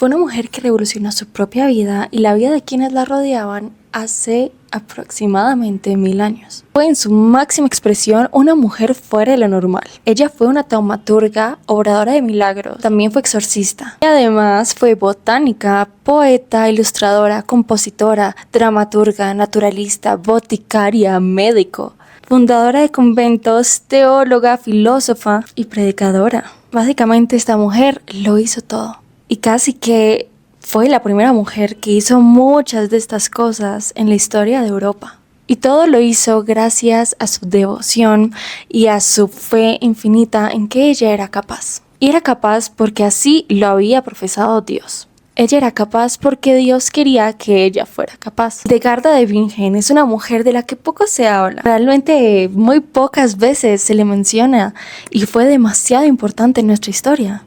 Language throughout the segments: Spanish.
Fue una mujer que revolucionó su propia vida y la vida de quienes la rodeaban hace aproximadamente 1000 años. Fue en su máxima expresión una mujer fuera de lo normal. Ella fue una taumaturga, obradora de milagros, también fue exorcista. Y además fue botánica, poeta, ilustradora, compositora, dramaturga, naturalista, boticaria, médico, fundadora de conventos, teóloga, filósofa y predicadora. Básicamente esta mujer lo hizo todo. Y casi que fue la primera mujer que hizo muchas de estas cosas en la historia de Europa. Y todo lo hizo gracias a su devoción y a su fe infinita en que ella era capaz. Y era capaz porque así lo había profesado Dios. Ella era capaz porque Dios quería que ella fuera capaz. Hildegarda de Bingen es una mujer de la que poco se habla. Realmente muy pocas veces se le menciona y fue demasiado importante en nuestra historia.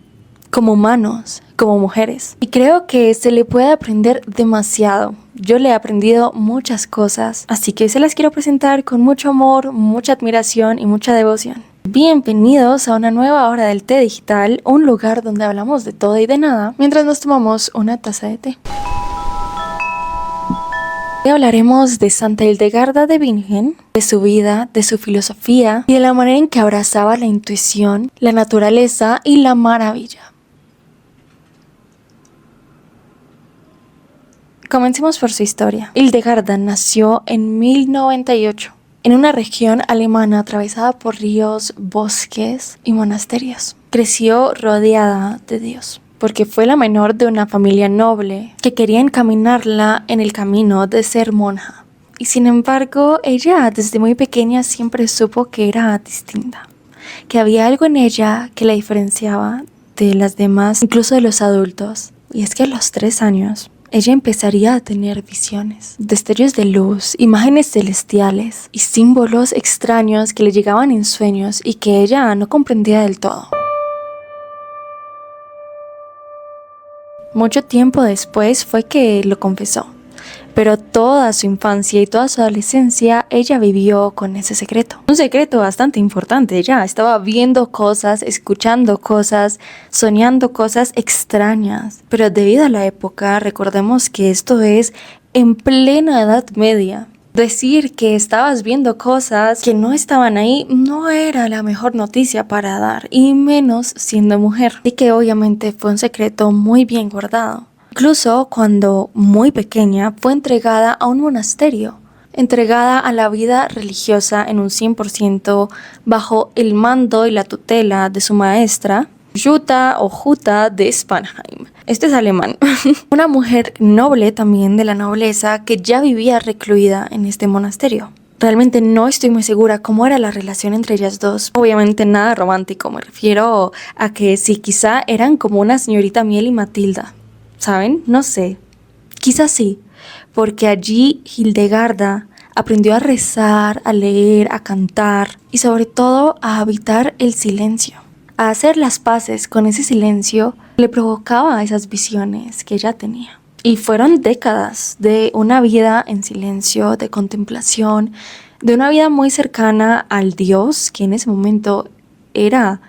Como humanos, como mujeres. Y creo que se le puede aprender demasiado. Yo le he aprendido muchas cosas, así que se las quiero presentar con mucho amor, mucha admiración y mucha devoción. Bienvenidos a una nueva hora del té digital, un lugar donde hablamos de todo y de nada, mientras nos tomamos una taza de té. Hoy hablaremos de Santa Hildegarda de Bingen, de su vida, de su filosofía y de la manera en que abrazaba la intuición, la naturaleza y la maravilla. Comencemos por su historia. Hildegarda nació en 1098 en una región alemana atravesada por ríos, bosques y monasterios. Creció rodeada de Dios, porque fue la menor de una familia noble que quería encaminarla en el camino de ser monja. Y sin embargo, ella desde muy pequeña siempre supo que era distinta, que había algo en ella que la diferenciaba de las demás, incluso de los adultos. Y es que a los 3 años, ella empezaría a tener visiones, destellos de luz, imágenes celestiales y símbolos extraños que le llegaban en sueños y que ella no comprendía del todo. Mucho tiempo después fue que lo confesó, pero toda su infancia y toda su adolescencia ella vivió con ese secreto. Un secreto bastante importante. Ella estaba viendo cosas, escuchando cosas, soñando cosas extrañas. Pero debido a la época, recordemos que esto es en plena Edad Media. Decir que estabas viendo cosas que no estaban ahí no era la mejor noticia para dar, y menos siendo mujer. Así que obviamente fue un secreto muy bien guardado. Incluso cuando muy pequeña fue entregada a un monasterio, entregada a la vida religiosa en un 100% bajo el mando y la tutela de su maestra, Jutta o Jutta de Spanheim. Este es alemán. Una mujer noble también de la nobleza que ya vivía recluida en este monasterio. Realmente no estoy muy segura cómo era la relación entre ellas dos. Obviamente nada romántico, me refiero a que sí, quizá eran como una señorita Miel y Matilda. ¿Saben? No sé. Quizás sí, porque allí Hildegarda aprendió a rezar, a leer, a cantar y sobre todo a habitar el silencio. A hacer las paces con ese silencio le provocaba esas visiones que ella tenía. Y fueron décadas de una vida en silencio, de contemplación, de una vida muy cercana al Dios, que en ese momento era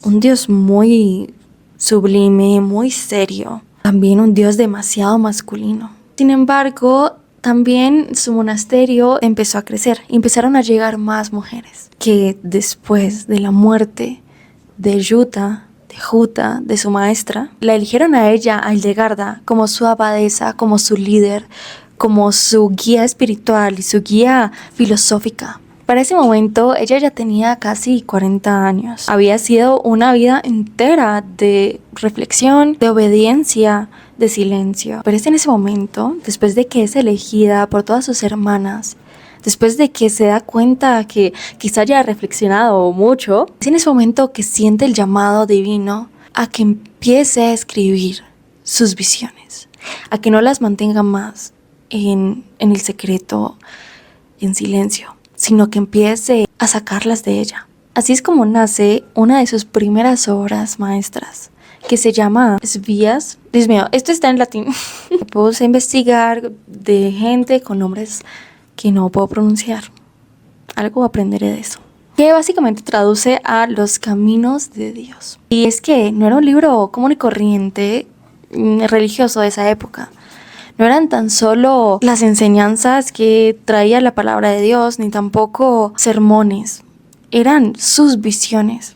un Dios muy sublime, muy serio, también un Dios demasiado masculino. Sin embargo, también su monasterio empezó a crecer, empezaron a llegar más mujeres que después de la muerte de Jutta, de su maestra, la eligieron a ella, a Hildegarda, como su abadesa, como su líder, como su guía espiritual y su guía filosófica. Para ese momento ella ya tenía casi 40 años. Había sido una vida entera de reflexión, de obediencia, de silencio. Pero es en ese momento, después de que es elegida por todas sus hermanas, después de que se da cuenta que quizá haya reflexionado mucho, es en ese momento que siente el llamado divino a que empiece a escribir sus visiones, a que no las mantenga más en el secreto, en silencio, sino que empiece a sacarlas de ella. Así es como nace una de sus primeras obras maestras, que se llama Svías. Dios mío, esto está en latín. Me puse a investigar de gente con nombres que no puedo pronunciar. Algo aprenderé de eso. Que básicamente traduce a los caminos de Dios. Y es que no era un libro común y corriente, religioso de esa época. No eran tan solo las enseñanzas que traía la palabra de Dios, ni tampoco sermones. Eran sus visiones.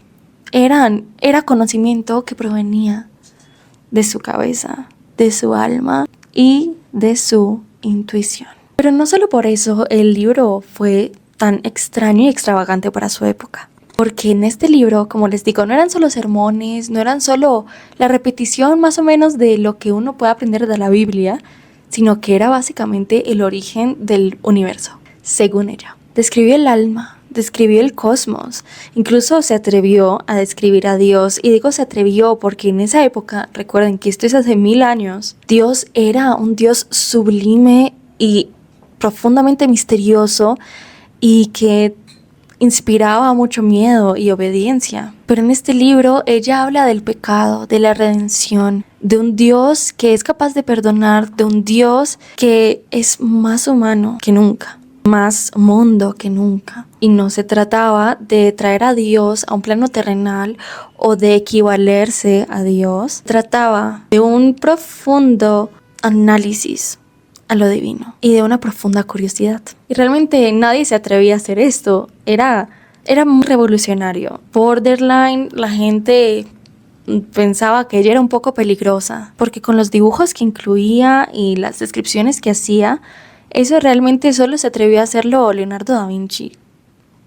Era conocimiento que provenía de su cabeza, de su alma y de su intuición. Pero no solo por eso el libro fue tan extraño y extravagante para su época. Porque en este libro, como les digo, no eran solo sermones, no eran solo la repetición más o menos de lo que uno puede aprender de la Biblia, sino que era básicamente el origen del universo, según ella. Describió el alma, describió el cosmos, incluso se atrevió a describir a Dios. Y digo se atrevió porque en esa época, recuerden que esto es hace 1000 años, Dios era un Dios sublime y profundamente misterioso y que inspiraba mucho miedo y obediencia. Pero en este libro ella habla del pecado, de la redención, de un Dios que es capaz de perdonar, de un Dios que es más humano que nunca, más mundo que nunca. Y no se trataba de traer a Dios a un plano terrenal o de equivalerse a Dios. Trataba de un profundo análisis a lo divino y de una profunda curiosidad. Y realmente nadie se atrevía a hacer esto. Era muy revolucionario. Borderline, la gente pensaba que ella era un poco peligrosa, porque con los dibujos que incluía y las descripciones que hacía, eso realmente solo se atrevió a hacerlo Leonardo da Vinci.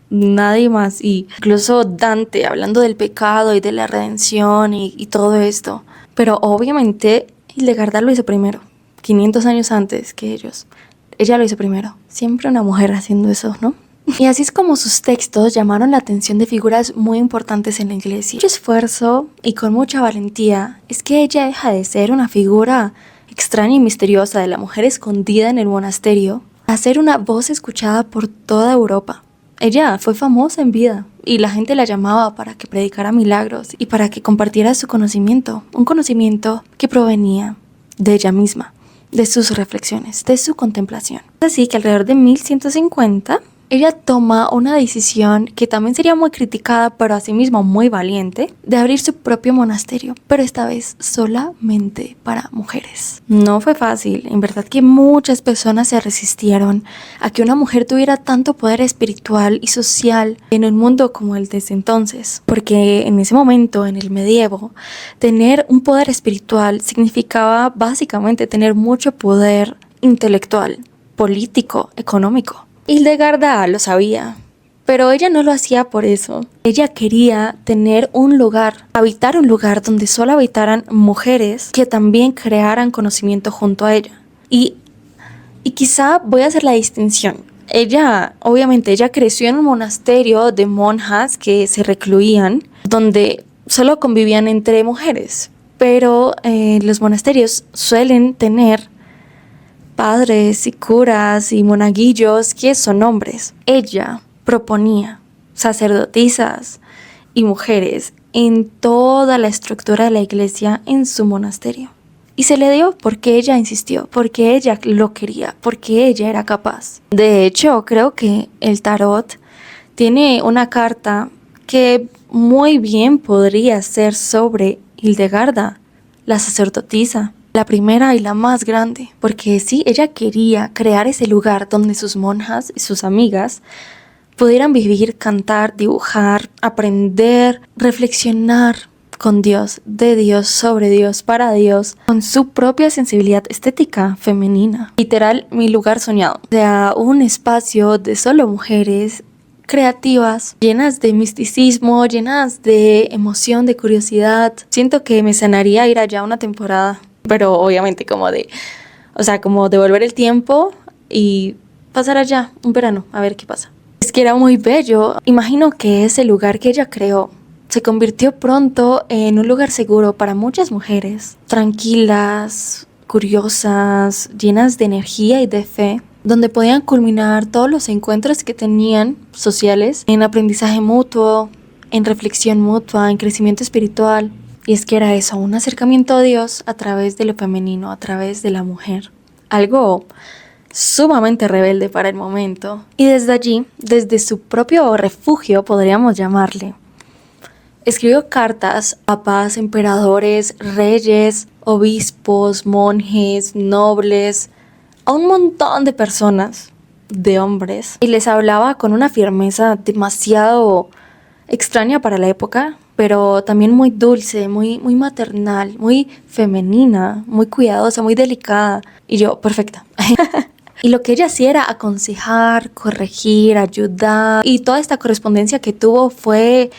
Nadie más. Y incluso Dante, hablando del pecado y de la redención y todo esto. Pero obviamente Hildegarda lo hizo primero. 500 años antes que ellos. Ella lo hizo primero. Siempre una mujer haciendo eso, ¿no? Y así es como sus textos llamaron la atención de figuras muy importantes en la iglesia. Mucho esfuerzo y con mucha valentía es que ella deja de ser una figura extraña y misteriosa de la mujer escondida en el monasterio a ser una voz escuchada por toda Europa. Ella fue famosa en vida y la gente la llamaba para que predicara milagros y para que compartiera su conocimiento, un conocimiento que provenía de ella misma, de sus reflexiones, de su contemplación. Así que alrededor de 1150, ella toma una decisión que también sería muy criticada, pero asimismo muy valiente, de abrir su propio monasterio, pero esta vez solamente para mujeres. No fue fácil, en verdad que muchas personas se resistieron a que una mujer tuviera tanto poder espiritual y social en un mundo como el de ese entonces, porque en ese momento, en el medievo, tener un poder espiritual significaba básicamente tener mucho poder intelectual, político, económico. Hildegarda lo sabía, pero ella no lo hacía por eso. Ella quería tener un lugar, habitar un lugar donde solo habitaran mujeres que también crearan conocimiento junto a ella. Y quizá voy a hacer la distinción. Obviamente, ella creció en un monasterio de monjas que se recluían, donde solo convivían entre mujeres. Pero los monasterios suelen tener padres y curas y monaguillos que son hombres. Ella proponía sacerdotisas y mujeres en toda la estructura de la iglesia en su monasterio. Y se le dio porque ella insistió, porque ella lo quería, porque ella era capaz. De hecho, creo que el tarot tiene una carta que muy bien podría ser sobre Hildegarda, la sacerdotisa. La primera y la más grande, porque sí, ella quería crear ese lugar donde sus monjas y sus amigas pudieran vivir, cantar, dibujar, aprender, reflexionar con Dios, de Dios, sobre Dios, para Dios, con su propia sensibilidad estética femenina. Literal, mi lugar soñado. O sea, un espacio de solo mujeres creativas, llenas de misticismo, llenas de emoción, de curiosidad. Siento que me sanaría ir allá una temporada. Pero obviamente como devolver el tiempo y pasar allá un verano a ver qué pasa. Es que era muy bello. Imagino que ese lugar que ella creó se convirtió pronto en un lugar seguro para muchas mujeres, tranquilas, curiosas, llenas de energía y de fe, donde podían culminar todos los encuentros que tenían sociales en aprendizaje mutuo, en reflexión mutua, en crecimiento espiritual. Y es que era eso, un acercamiento a Dios a través de lo femenino, a través de la mujer. Algo sumamente rebelde para el momento. Y desde allí, desde su propio refugio, podríamos llamarle, Escribió cartas a papas, emperadores, reyes, obispos, monjes, nobles, a un montón de personas, de hombres, y les hablaba con una firmeza demasiado extraña para la época, pero también muy dulce, muy maternal, muy femenina, muy cuidadosa, muy delicada. Y yo, perfecta. Y lo que ella hacía era aconsejar, corregir, ayudar. Y toda esta correspondencia que tuvo fue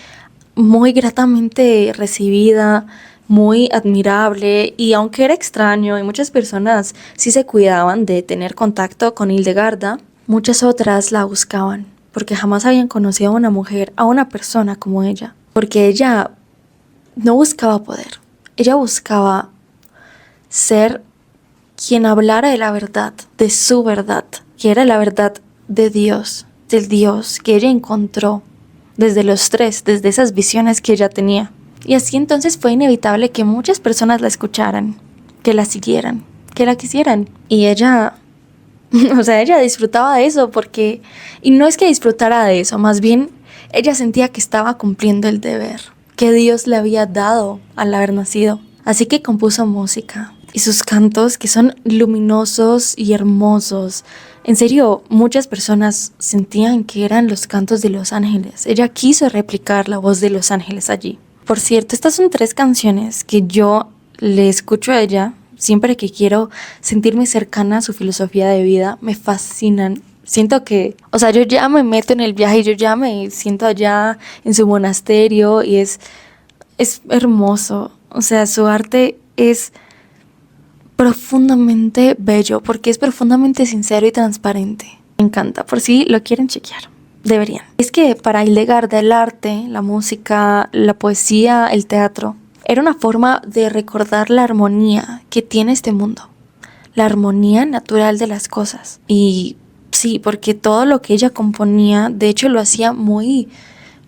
muy gratamente recibida, muy admirable. Y aunque era extraño y muchas personas sí se cuidaban de tener contacto con Hildegarda, muchas otras la buscaban porque jamás habían conocido a una mujer, a una persona como ella. Porque ella no buscaba poder, ella buscaba ser quien hablara de la verdad, de su verdad, que era la verdad de Dios, del Dios que ella encontró desde los tres, desde esas visiones que ella tenía. Y así entonces fue inevitable que muchas personas la escucharan, que la siguieran, que la quisieran. Y ella, o sea, ella disfrutaba de eso porque, y no es que disfrutara de eso, más bien ella sentía que estaba cumpliendo el deber que Dios le había dado al haber nacido. Así que compuso música y sus cantos, que son luminosos y hermosos. En serio, muchas personas sentían que eran los cantos de los ángeles. Ella quiso replicar la voz de los ángeles allí. Por cierto, estas son 3 canciones que yo le escucho a ella siempre que quiero sentirme cercana a su filosofía de vida. Me fascinan. Siento que, o sea, yo ya me meto en el viaje y yo ya me siento allá en su monasterio y es hermoso. O sea, su arte es profundamente bello porque es profundamente sincero y transparente. Me encanta, por si lo quieren chequear, deberían. Es que para Hildegarda el arte, la música, la poesía, el teatro, era una forma de recordar la armonía que tiene este mundo, la armonía natural de las cosas. Y sí, porque todo lo que ella componía, de hecho lo hacía muy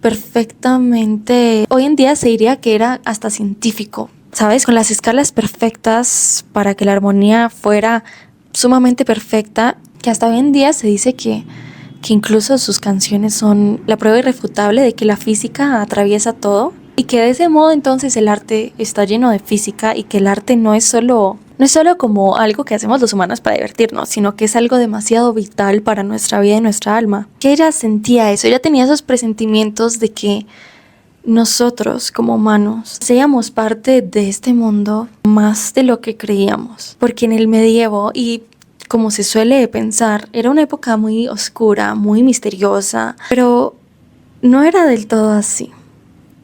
perfectamente. Hoy en día se diría que era hasta científico, ¿sabes? Con las escalas perfectas para que la armonía fuera sumamente perfecta, que hasta hoy en día se dice que incluso sus canciones son la prueba irrefutable de que la física atraviesa todo y que de ese modo entonces el arte está lleno de física y que el arte no es solo como algo que hacemos los humanos para divertirnos, sino que es algo demasiado vital para nuestra vida y nuestra alma. Que ella sentía eso, ella tenía esos presentimientos de que nosotros como humanos seamos parte de este mundo más de lo que creíamos, porque en el medievo, y como se suele pensar, era una época muy oscura, muy misteriosa, pero no era del todo así.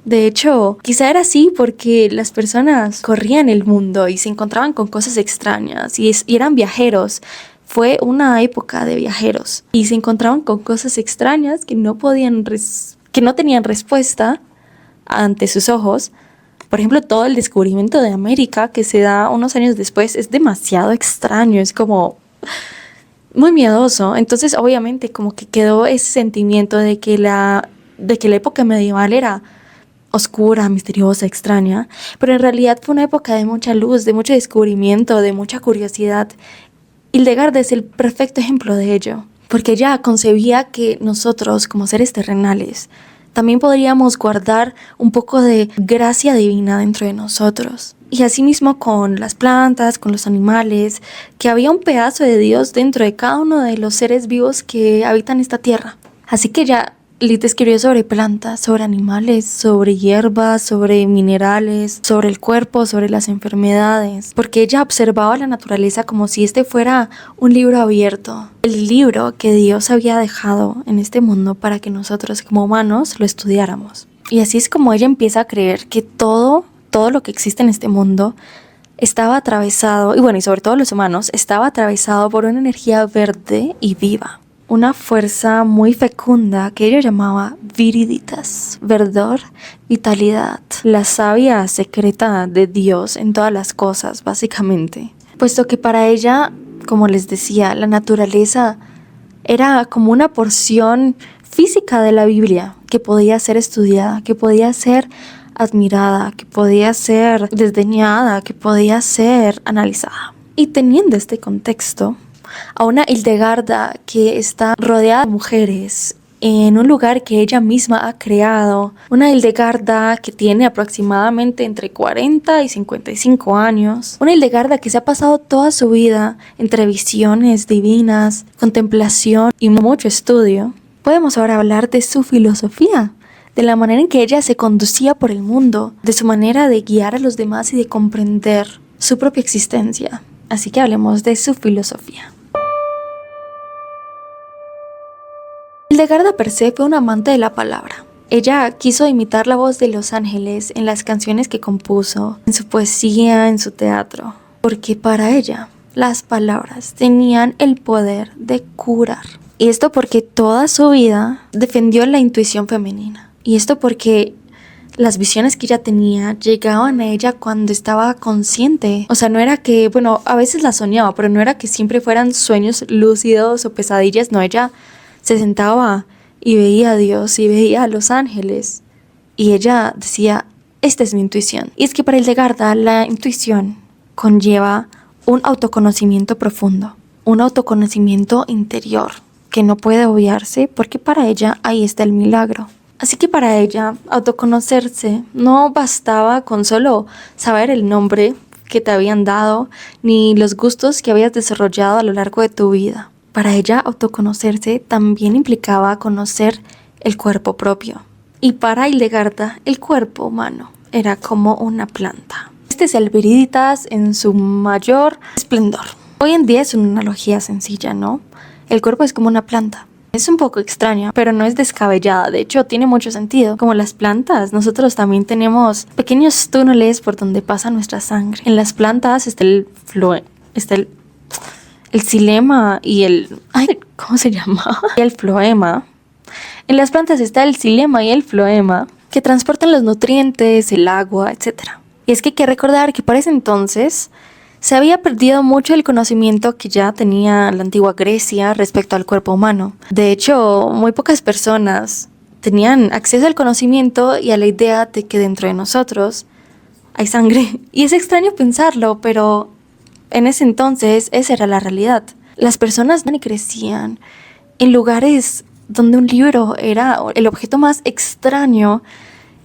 De hecho, quizá era así porque las personas corrían el mundo y se encontraban con cosas extrañas y eran viajeros. Fue una época de viajeros y se encontraban con cosas extrañas que no tenían respuesta ante sus ojos. Por ejemplo, todo el descubrimiento de América que se da unos años después es demasiado extraño, es como muy miedoso. Entonces, obviamente, como que quedó ese sentimiento de que la época medieval era oscura, misteriosa, extraña, pero en realidad fue una época de mucha luz, de mucho descubrimiento, de mucha curiosidad. Hildegarda es el perfecto ejemplo de ello, porque ella concebía que nosotros, como seres terrenales, también podríamos guardar un poco de gracia divina dentro de nosotros. Y asimismo con las plantas, con los animales, que había un pedazo de Dios dentro de cada uno de los seres vivos que habitan esta tierra. Así que ella escribió sobre plantas, sobre animales, sobre hierbas, sobre minerales, sobre el cuerpo, sobre las enfermedades, porque ella observaba la naturaleza como si este fuera un libro abierto, el libro que Dios había dejado en este mundo para que nosotros como humanos lo estudiáramos. Y así es como ella empieza a creer que todo lo que existe en este mundo estaba atravesado, y sobre todo los humanos, estaba atravesado por una energía verde y viva. Una fuerza muy fecunda que ella llamaba viriditas, verdor, vitalidad, la savia secreta de Dios en todas las cosas, básicamente. Puesto que para ella, como les decía, la naturaleza era como una porción física de la Biblia que podía ser estudiada, que podía ser admirada, que podía ser desdeñada, que podía ser analizada. Y teniendo este contexto, a una Hildegarda que está rodeada de mujeres en un lugar que ella misma ha creado. Una Hildegarda que tiene aproximadamente entre 40 y 55 años. Una Hildegarda que se ha pasado toda su vida entre visiones divinas, contemplación y mucho estudio. Podemos ahora hablar de su filosofía, de la manera en que ella se conducía por el mundo, de su manera de guiar a los demás y de comprender su propia existencia. Así que hablemos de su filosofía. Hildegarda per se fue una amante de la palabra. Ella quiso imitar la voz de los ángeles en las canciones que compuso, en su poesía, en su teatro, porque para ella las palabras tenían el poder de curar. Y esto porque toda su vida defendió la intuición femenina. Y esto porque las visiones que ella tenía llegaban a ella cuando estaba consciente. O sea, no era que, a veces las soñaba, pero no era que siempre fueran sueños lúcidos o pesadillas. No, ella se sentaba y veía a Dios y veía a los ángeles. Y ella decía, esta es mi intuición. Y es que para Hildegarda la intuición conlleva un autoconocimiento profundo, un autoconocimiento interior que no puede obviarse porque para ella ahí está el milagro. Así que para ella, autoconocerse no bastaba con solo saber el nombre que te habían dado, ni los gustos que habías desarrollado a lo largo de tu vida. Para ella, autoconocerse también implicaba conocer el cuerpo propio. Y para Hildegarda, el cuerpo humano era como una planta. Este es el Viriditas en su mayor esplendor. Hoy en día es una analogía sencilla, ¿no? El cuerpo es como una planta. Es un poco extraña, pero no es descabellada. De hecho, tiene mucho sentido. Como las plantas, nosotros también tenemos pequeños túneles por donde pasa nuestra sangre. En las plantas está el xilema y ¿cómo se llama? El floema. En las plantas está el xilema y el floema que transportan los nutrientes, el agua, etc. Y es que hay que recordar que para ese entonces se había perdido mucho el conocimiento que ya tenía la antigua Grecia respecto al cuerpo humano. De hecho, muy pocas personas tenían acceso al conocimiento y a la idea de que dentro de nosotros hay sangre. Y es extraño pensarlo, pero en ese entonces esa era la realidad. Las personas crecían en lugares donde un libro era el objeto más extraño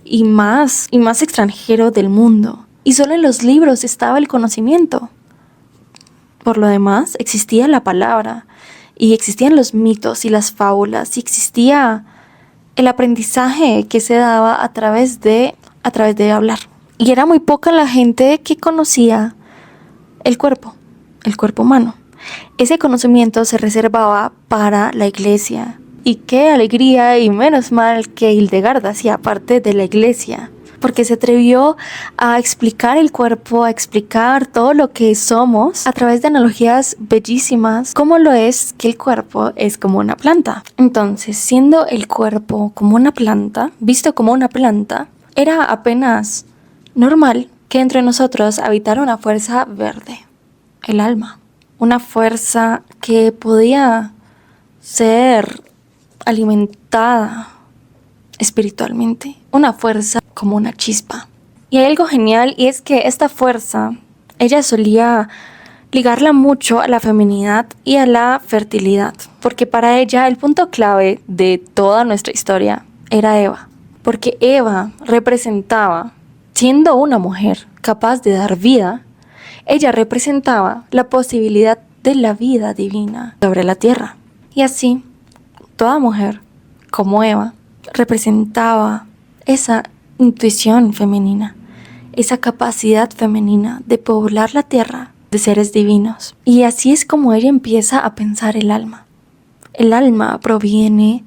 y más extranjero del mundo. Y solo en los libros estaba el conocimiento. Por lo demás, existía la palabra, y existían los mitos y las fábulas, y existía el aprendizaje que se daba a través de hablar. Y era muy poca la gente que conocía el cuerpo humano. Ese conocimiento se reservaba para la iglesia. Y qué alegría y menos mal que Hildegarda hacía parte de la iglesia, porque se atrevió a explicar el cuerpo, a explicar todo lo que somos a través de analogías bellísimas, como lo es que el cuerpo es como una planta. Entonces, siendo el cuerpo como una planta, visto como una planta, era apenas normal que entre nosotros habitara una fuerza verde, el alma. Una fuerza que podía ser alimentada espiritualmente, una fuerza como una chispa. Y hay algo genial, y es que esta fuerza, ella solía ligarla mucho a la feminidad y a la fertilidad, porque para ella el punto clave de toda nuestra historia era Eva, porque Eva representaba, siendo una mujer capaz de dar vida, ella representaba la posibilidad de la vida divina sobre la tierra. Y así, toda mujer, como Eva, representaba esa intuición femenina, esa capacidad femenina de poblar la tierra de seres divinos. Y así es como ella empieza a pensar el alma. El alma proviene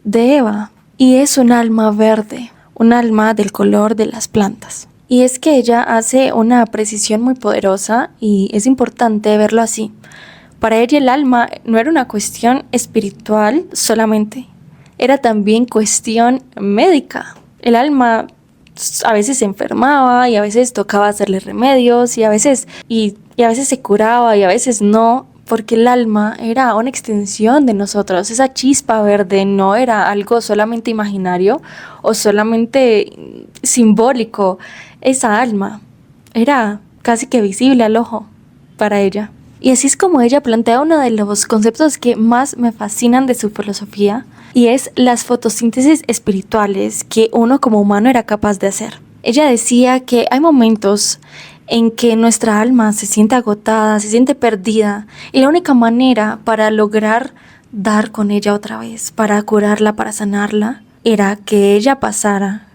de Eva y es un alma verde, un alma del color de las plantas. Y es que ella hace una precisión muy poderosa y es importante verlo así. Para ella el alma no era una cuestión espiritual solamente, era también cuestión médica. El alma a veces se enfermaba y a veces tocaba hacerle remedios y a veces se curaba y a veces no, porque el alma era una extensión de nosotros. Esa chispa verde no era algo solamente imaginario o solamente simbólico. Esa alma era casi que visible al ojo para ella. Y así es como ella plantea uno de los conceptos que más me fascinan de su filosofía, y es las fotosíntesis espirituales que uno como humano era capaz de hacer. Ella decía que hay momentos en que nuestra alma se siente agotada, se siente perdida, y la única manera para lograr dar con ella otra vez, para curarla, para sanarla, era que ella pasara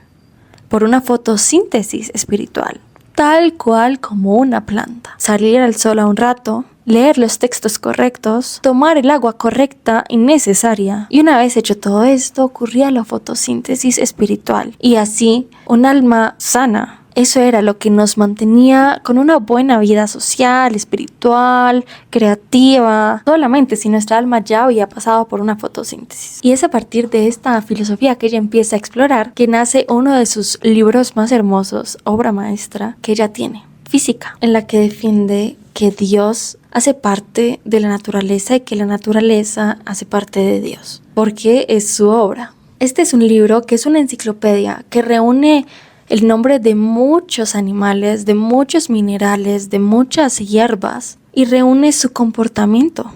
por una fotosíntesis espiritual, tal cual como una planta. Salir al sol a un rato, leer los textos correctos, tomar el agua correcta y necesaria. Y una vez hecho todo esto, ocurría la fotosíntesis espiritual. Y así, un alma sana. Eso era lo que nos mantenía con una buena vida social, espiritual, creativa, solamente si nuestra alma ya había pasado por una fotosíntesis. Y es a partir de esta filosofía que ella empieza a explorar que nace uno de sus libros más hermosos, obra maestra, que ella tiene, Física, en la que defiende que Dios hace parte de la naturaleza y que la naturaleza hace parte de Dios, porque es su obra. Este es un libro que es una enciclopedia que reúne el nombre de muchos animales, de muchos minerales, de muchas hierbas, y reúne su comportamiento,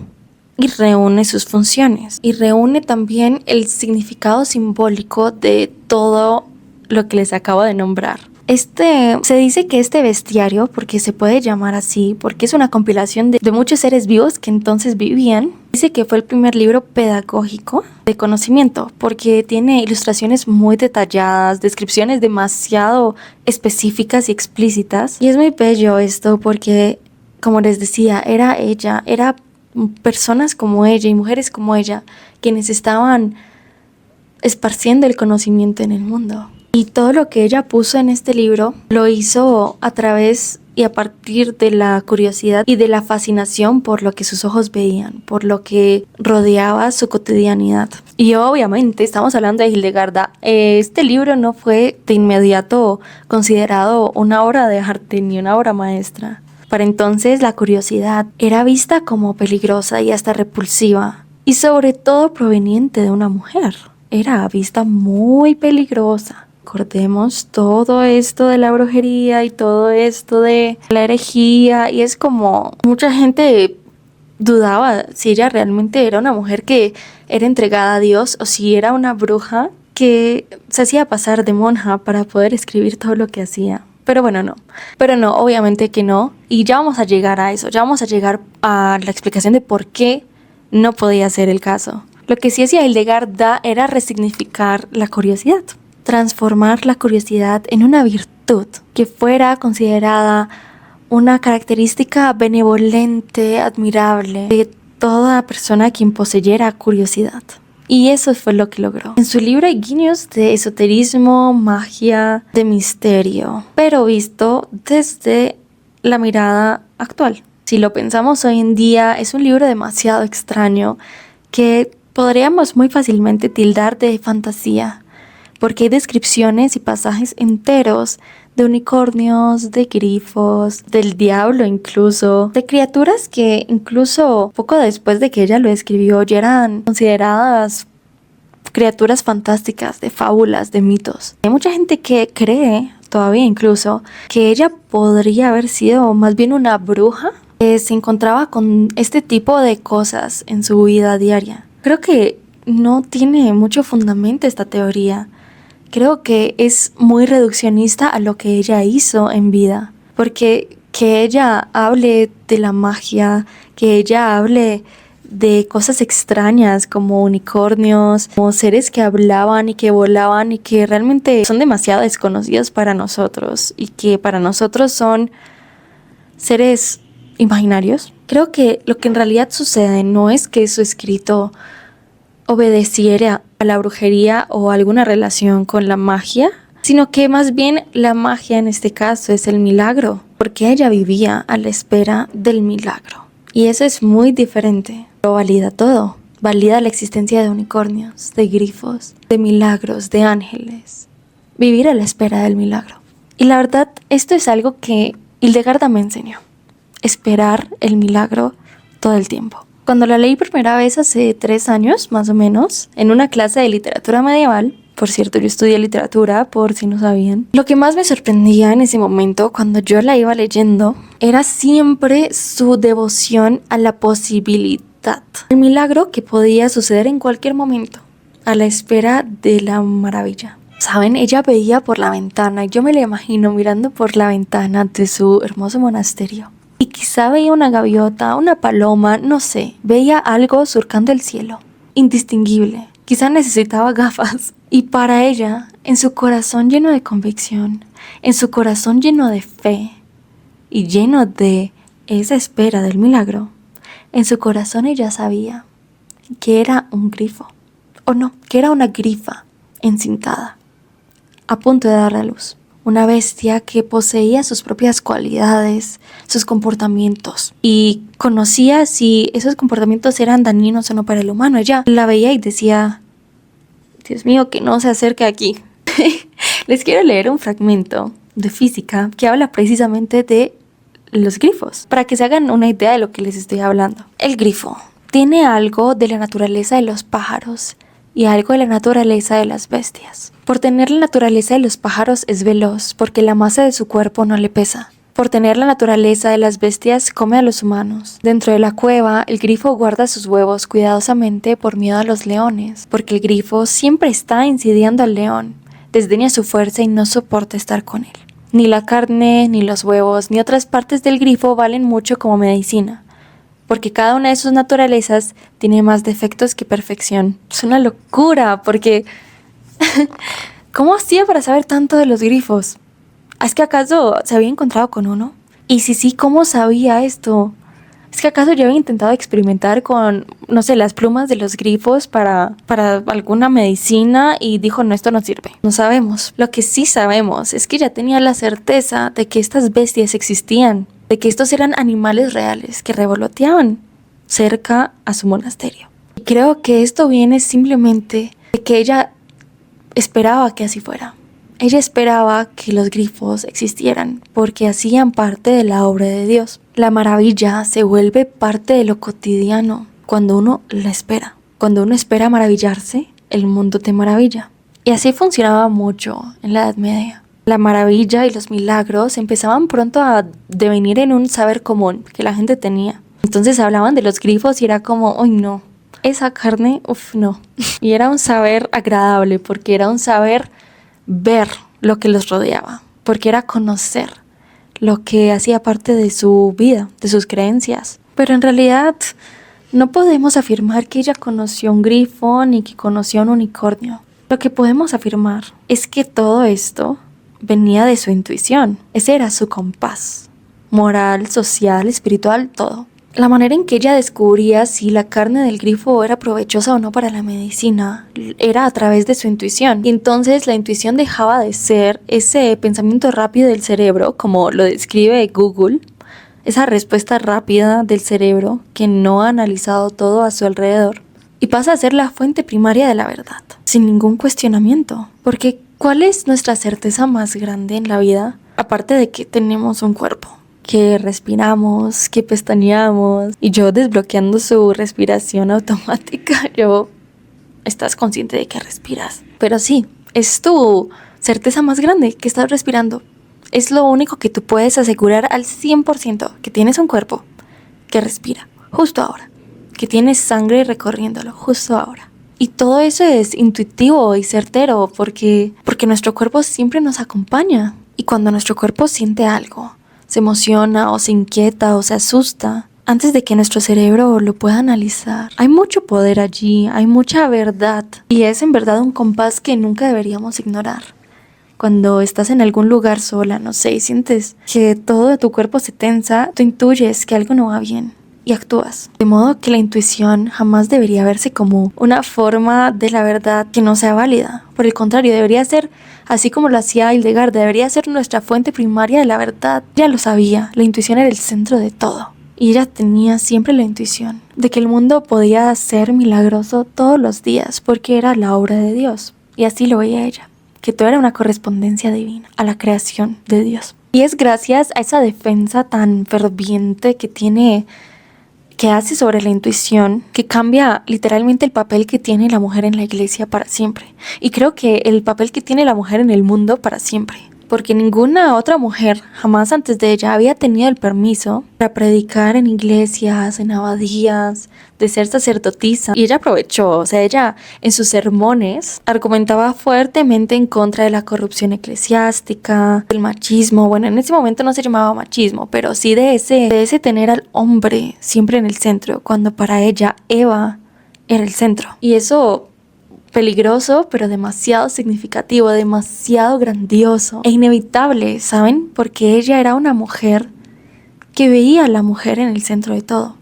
y reúne sus funciones, y reúne también el significado simbólico de todo lo que les acabo de nombrar. Se dice que este bestiario, porque se puede llamar así, porque es una compilación de muchos seres vivos que entonces vivían, dice que fue el primer libro pedagógico de conocimiento, porque tiene ilustraciones muy detalladas, descripciones demasiado específicas y explícitas. Y es muy bello esto porque, como les decía, era personas como ella y mujeres como ella quienes estaban esparciendo el conocimiento en el mundo. Y todo lo que ella puso en este libro lo hizo a través y a partir de la curiosidad y de la fascinación por lo que sus ojos veían, por lo que rodeaba su cotidianidad. Y obviamente estamos hablando de Hildegarda. Este libro no fue de inmediato considerado una obra de arte ni una obra maestra. Para entonces la curiosidad era vista como peligrosa y hasta repulsiva, y sobre todo proveniente de una mujer. Era vista muy peligrosa. Recordemos todo esto de la brujería y todo esto de la herejía, y es como mucha gente dudaba si ella realmente era una mujer que era entregada a Dios o si era una bruja que se hacía pasar de monja para poder escribir todo lo que hacía. Pero no, obviamente que no, y ya vamos a llegar a eso, ya vamos a llegar a la explicación de por qué no podía ser el caso. Lo que sí hacía Hildegarda era resignificar la curiosidad, transformar la curiosidad en una virtud que fuera considerada una característica benevolente, admirable de toda persona quien poseyera curiosidad. Y eso fue lo que logró. En su libro hay guiños de esoterismo, magia, de misterio, pero visto desde la mirada actual. Si lo pensamos hoy en día, es un libro demasiado extraño que podríamos muy fácilmente tildar de fantasía, porque hay descripciones y pasajes enteros de unicornios, de grifos, del diablo incluso, de criaturas que incluso poco después de que ella lo escribió ya eran consideradas criaturas fantásticas, de fábulas, de mitos. Hay mucha gente que cree, todavía incluso, que ella podría haber sido más bien una bruja que se encontraba con este tipo de cosas en su vida diaria. Creo que no tiene mucho fundamento esta teoría. Creo que es muy reduccionista a lo que ella hizo en vida, porque que ella hable de la magia, que ella hable de cosas extrañas como unicornios, como seres que hablaban y que volaban y que realmente son demasiado desconocidos para nosotros y que para nosotros son seres imaginarios. Creo que lo que en realidad sucede no es que su escrito obedeciera a la brujería o alguna relación con la magia, sino que más bien la magia en este caso es el milagro, porque ella vivía a la espera del milagro. Y eso es muy diferente. Lo valida todo. Valida la existencia de unicornios, de grifos, de milagros, de ángeles. Vivir a la espera del milagro. Y la verdad, esto es algo que Hildegarda me enseñó. Esperar el milagro todo el tiempo. Cuando la leí primera vez hace 3 años, más o menos, en una clase de literatura medieval, Por cierto, yo estudié literatura, por si no sabían. Lo que más me sorprendía en ese momento, cuando yo la iba leyendo, era siempre su devoción a la posibilidad. El milagro que podía suceder en cualquier momento, a la espera de la maravilla. Saben, ella veía por la ventana, yo me la imagino mirando por la ventana de su hermoso monasterio. Y quizá veía una gaviota, una paloma, no sé, veía algo surcando el cielo, indistinguible. Quizá necesitaba gafas. Y para ella, en su corazón lleno de convicción, en su corazón lleno de fe y lleno de esa espera del milagro, en su corazón ella sabía que era un grifo, o no, que era una grifa encintada, a punto de dar a luz. Una bestia que poseía sus propias cualidades, sus comportamientos, y conocía si esos comportamientos eran dañinos o no para el humano. Ella la veía y decía: Dios mío, que no se acerque aquí. Les quiero leer un fragmento de física que habla precisamente de los grifos, para que se hagan una idea de lo que les estoy hablando. El grifo tiene algo de la naturaleza de los pájaros y algo de la naturaleza de las bestias. Por tener la naturaleza de los pájaros es veloz, porque la masa de su cuerpo no le pesa. Por tener la naturaleza de las bestias, come a los humanos. Dentro de la cueva, el grifo guarda sus huevos cuidadosamente por miedo a los leones, porque el grifo siempre está insidiando al león, desdeña su fuerza y no soporta estar con él. Ni la carne, ni los huevos, ni otras partes del grifo valen mucho como medicina, porque cada una de sus naturalezas tiene más defectos que perfección. Es una locura, porque ¿cómo hacía para saber tanto de los grifos? ¿Es que acaso se había encontrado con uno? Y si sí, ¿cómo sabía esto? ¿Es que acaso yo había intentado experimentar con, no sé, las plumas de los grifos para alguna medicina y dijo: no, esto no sirve? No sabemos. Lo que sí sabemos es que ya tenía la certeza de que estas bestias existían, de que estos eran animales reales que revoloteaban cerca a su monasterio. Y creo que esto viene simplemente de que ella esperaba que así fuera. Ella esperaba que los grifos existieran porque hacían parte de la obra de Dios. La maravilla se vuelve parte de lo cotidiano cuando uno la espera. Cuando uno espera maravillarse, el mundo te maravilla. Y así funcionaba mucho en la Edad Media. La maravilla y los milagros empezaban pronto a devenir en un saber común que la gente tenía. Entonces hablaban de los grifos y era como: uy, no, esa carne, no. Y era un saber agradable, porque era un saber ver lo que los rodeaba, porque era conocer lo que hacía parte de su vida, de sus creencias. Pero en realidad no podemos afirmar que ella conoció un grifo ni que conoció un unicornio. Lo que podemos afirmar es que todo esto venía de su intuición. Ese era su compás moral, social, espiritual, todo. La manera en que ella descubría si la carne del grifo era provechosa o no para la medicina era a través de su intuición. Y entonces la intuición dejaba de ser ese pensamiento rápido del cerebro, como lo describe Google, esa respuesta rápida del cerebro que no ha analizado todo a su alrededor, y pasa a ser la fuente primaria de la verdad, sin ningún cuestionamiento. Porque ¿cuál es nuestra certeza más grande en la vida, aparte de que tenemos un cuerpo? Que respiramos, que pestañeamos, y yo desbloqueando su respiración automática, estás consciente de que respiras. Pero sí, es tu certeza más grande, que estás respirando. Es lo único que tú puedes asegurar al 100%, que tienes un cuerpo que respira justo ahora, que tienes sangre recorriéndolo justo ahora. Y todo eso es intuitivo y certero porque nuestro cuerpo siempre nos acompaña. Y cuando nuestro cuerpo siente algo, se emociona o se inquieta o se asusta, antes de que nuestro cerebro lo pueda analizar, hay mucho poder allí, hay mucha verdad, y es en verdad un compás que nunca deberíamos ignorar. Cuando estás en algún lugar sola, no sé, y sientes que todo tu cuerpo se tensa, tú intuyes que algo no va bien y actúas. De modo que la intuición jamás debería verse como una forma de la verdad que no sea válida. Por el contrario, debería ser, así como lo hacía Hildegard, debería ser nuestra fuente primaria de la verdad. Ella lo sabía, la intuición era el centro de todo. Y ella tenía siempre la intuición de que el mundo podía ser milagroso todos los días porque era la obra de Dios. Y así lo veía ella, que todo era una correspondencia divina a la creación de Dios. Y es gracias a esa defensa tan ferviente que que hace sobre la intuición, que cambia literalmente el papel que tiene la mujer en la iglesia para siempre. Y creo que el papel que tiene la mujer en el mundo para siempre. Porque ninguna otra mujer jamás antes de ella había tenido el permiso para predicar en iglesias, en abadías, de ser sacerdotisa. Y ella aprovechó, o sea, ella en sus sermones argumentaba fuertemente en contra de la corrupción eclesiástica, del machismo. Bueno, en ese momento no se llamaba machismo, pero sí de ese tener al hombre siempre en el centro, cuando para ella Eva era el centro. Y eso peligroso, pero demasiado significativo, demasiado grandioso e inevitable, ¿saben? Porque ella era una mujer que veía a la mujer en el centro de todo.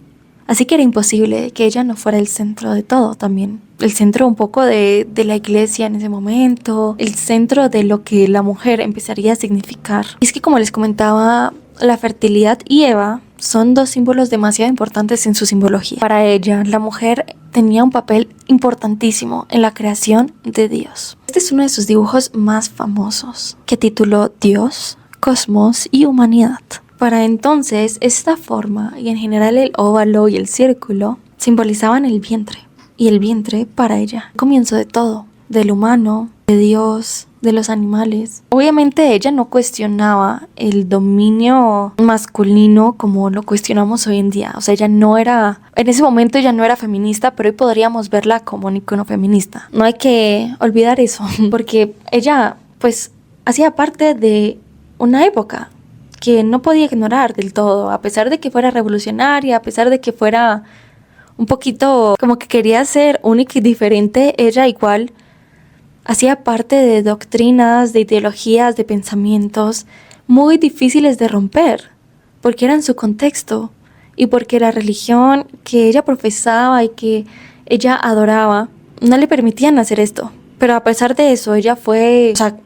Así que era imposible que ella no fuera el centro de todo también. El centro un poco de la iglesia en ese momento, el centro de lo que la mujer empezaría a significar. Y es que, como les comentaba, la fertilidad y Eva son dos símbolos demasiado importantes en su simbología. Para ella, la mujer tenía un papel importantísimo en la creación de Dios. Este es uno de sus dibujos más famosos, que tituló Dios, Cosmos y Humanidad. Para entonces, esta forma, y en general el óvalo y el círculo, simbolizaban el vientre. Y el vientre, para ella, el comienzo de todo, del humano, de Dios, de los animales. Obviamente ella no cuestionaba el dominio masculino como lo cuestionamos hoy en día. O sea, ella no era, en ese momento ella no era feminista, pero hoy podríamos verla como un icono feminista. No hay que olvidar eso, porque ella, pues, hacía parte de una época que no podía ignorar del todo, a pesar de que fuera revolucionaria, a pesar de que fuera un poquito como que quería ser única y diferente, ella igual hacía parte de doctrinas, de ideologías, de pensamientos muy difíciles de romper, porque eran su contexto y porque la religión que ella profesaba y que ella adoraba no le permitían hacer esto. Pero a pesar de eso, ella fue, o sea,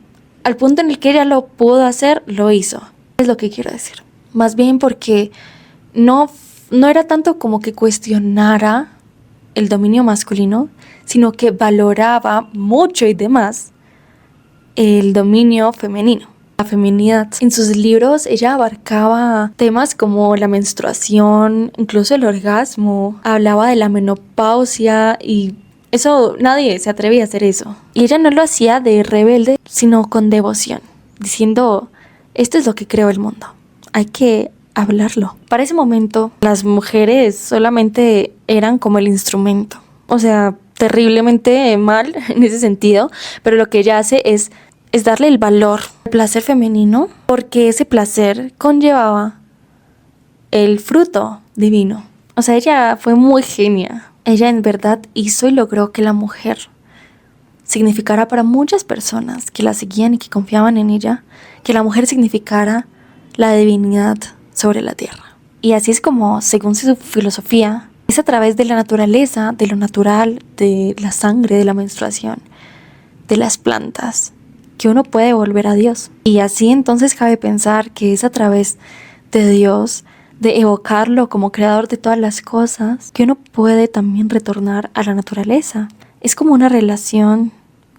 al punto en el que ella lo pudo hacer, lo hizo. Es lo que quiero decir. Más bien porque no era tanto como que cuestionara el dominio masculino, sino que valoraba mucho y demás el dominio femenino, la feminidad. En sus libros ella abarcaba temas como la menstruación, incluso el orgasmo, hablaba de la menopausia y eso nadie se atrevía a hacer eso. Y ella no lo hacía de rebelde, sino con devoción, diciendo: esto es lo que creó el mundo, hay que hablarlo. Para ese momento, las mujeres solamente eran como el instrumento. O sea, terriblemente mal en ese sentido, pero lo que ella hace es darle el valor al placer femenino, porque ese placer conllevaba el fruto divino. O sea, ella fue muy genia. Ella en verdad hizo y logró que la mujer significara para muchas personas que la seguían y que confiaban en ella, que la mujer significara la divinidad sobre la tierra. Y así es como, según su filosofía, es a través de la naturaleza, de lo natural, de la sangre, de la menstruación, de las plantas, que uno puede volver a Dios. Y así entonces cabe pensar que es a través de Dios, de evocarlo como creador de todas las cosas, que uno puede también retornar a la naturaleza. Es como una relación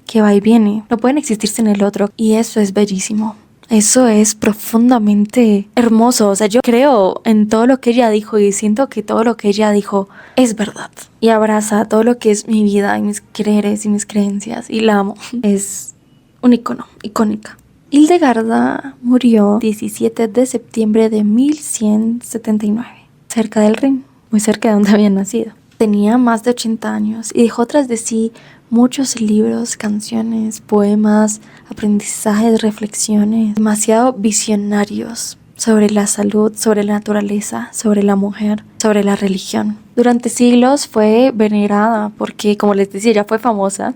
que va y viene, no pueden existir sin el otro, y eso es bellísimo. Eso es profundamente hermoso. O sea, yo creo en todo lo que ella dijo y siento que todo lo que ella dijo es verdad. Y abraza todo lo que es mi vida y mis creeres y mis creencias. Y la amo. Es un icono, icónica. Hildegarda murió 17 de septiembre de 1179, cerca del Rin, muy cerca de donde había nacido. Tenía más de 80 años y dejó tras de sí muchos libros, canciones, poemas, aprendizajes, reflexiones, demasiado visionarios sobre la salud, sobre la naturaleza, sobre la mujer, sobre la religión. Durante siglos fue venerada porque, como les decía, ella fue famosa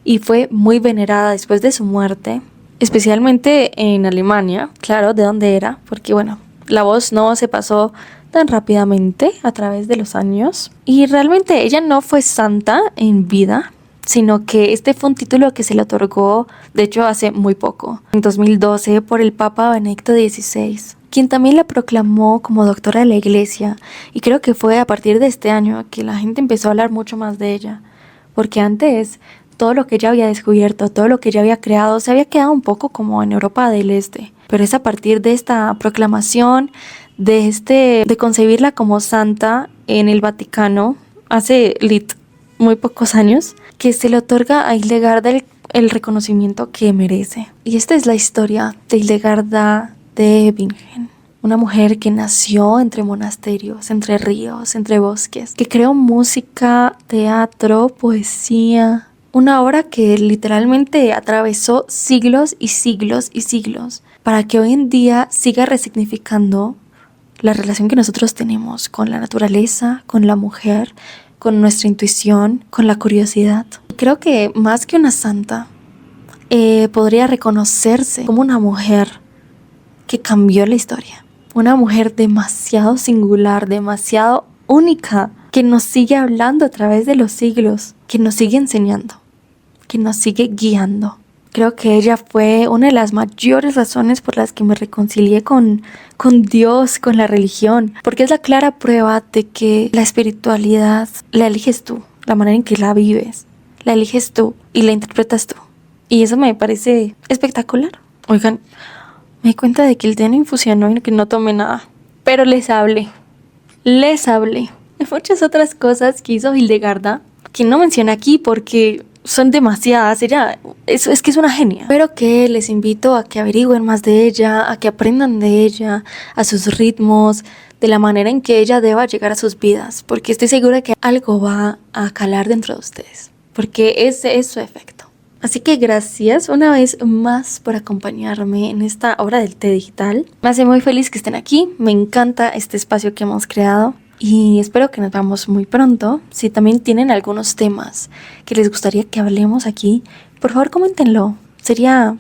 y fue muy venerada después de su muerte, especialmente en Alemania, claro, de donde era, porque bueno, la voz no se pasó tan rápidamente a través de los años. Y realmente ella no fue santa en vida, sino que este fue un título que se le otorgó, de hecho, hace muy poco, en 2012, por el Papa Benedicto XVI, quien también la proclamó como doctora de la Iglesia. Y creo que fue a partir de este año que la gente empezó a hablar mucho más de ella, porque antes todo lo que ella había descubierto, todo lo que ella había creado, se había quedado un poco como en Europa del Este. Pero es a partir de esta proclamación de concebirla como santa en el Vaticano hace muy pocos años, que se le otorga a Hildegarda el reconocimiento que merece. Y esta es la historia de Hildegarda de Bingen, una mujer que nació entre monasterios, entre ríos, entre bosques, que creó música, teatro, poesía, una obra que literalmente atravesó siglos y siglos y siglos para que hoy en día siga resignificando la relación que nosotros tenemos con la naturaleza, con la mujer, con nuestra intuición, con la curiosidad. Creo que más que una santa, podría reconocerse como una mujer que cambió la historia. Una mujer demasiado singular, demasiado única, que nos sigue hablando a través de los siglos, que nos sigue enseñando, que nos sigue guiando. Creo que ella fue una de las mayores razones por las que me reconcilié con Dios, con la religión, porque es la clara prueba de que la espiritualidad la eliges tú, la manera en que la vives, la eliges tú y la interpretas tú. Y eso me parece espectacular. Oigan, me di cuenta de que el día no infusionó y que no tomé nada, pero les hablé de muchas otras cosas que hizo Hildegarda, que no mencioné aquí porque son demasiadas. Ella es que es una genia, pero que les invito a que averigüen más de ella, a que aprendan de ella, a sus ritmos, de la manera en que ella deba llegar a sus vidas, porque estoy segura que algo va a calar dentro de ustedes, porque ese es su efecto. Así que gracias una vez más por acompañarme en esta hora del té digital. Me hace muy feliz que estén aquí, me encanta este espacio que hemos creado. Y espero que nos veamos muy pronto. Si también tienen algunos temas que les gustaría que hablemos aquí, por favor coméntenlo. Sería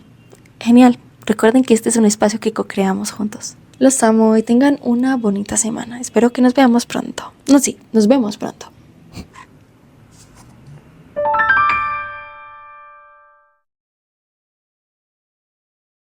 genial. Recuerden que este es un espacio que co-creamos juntos. Los amo y tengan una bonita semana. Espero que nos veamos pronto. Nos vemos pronto.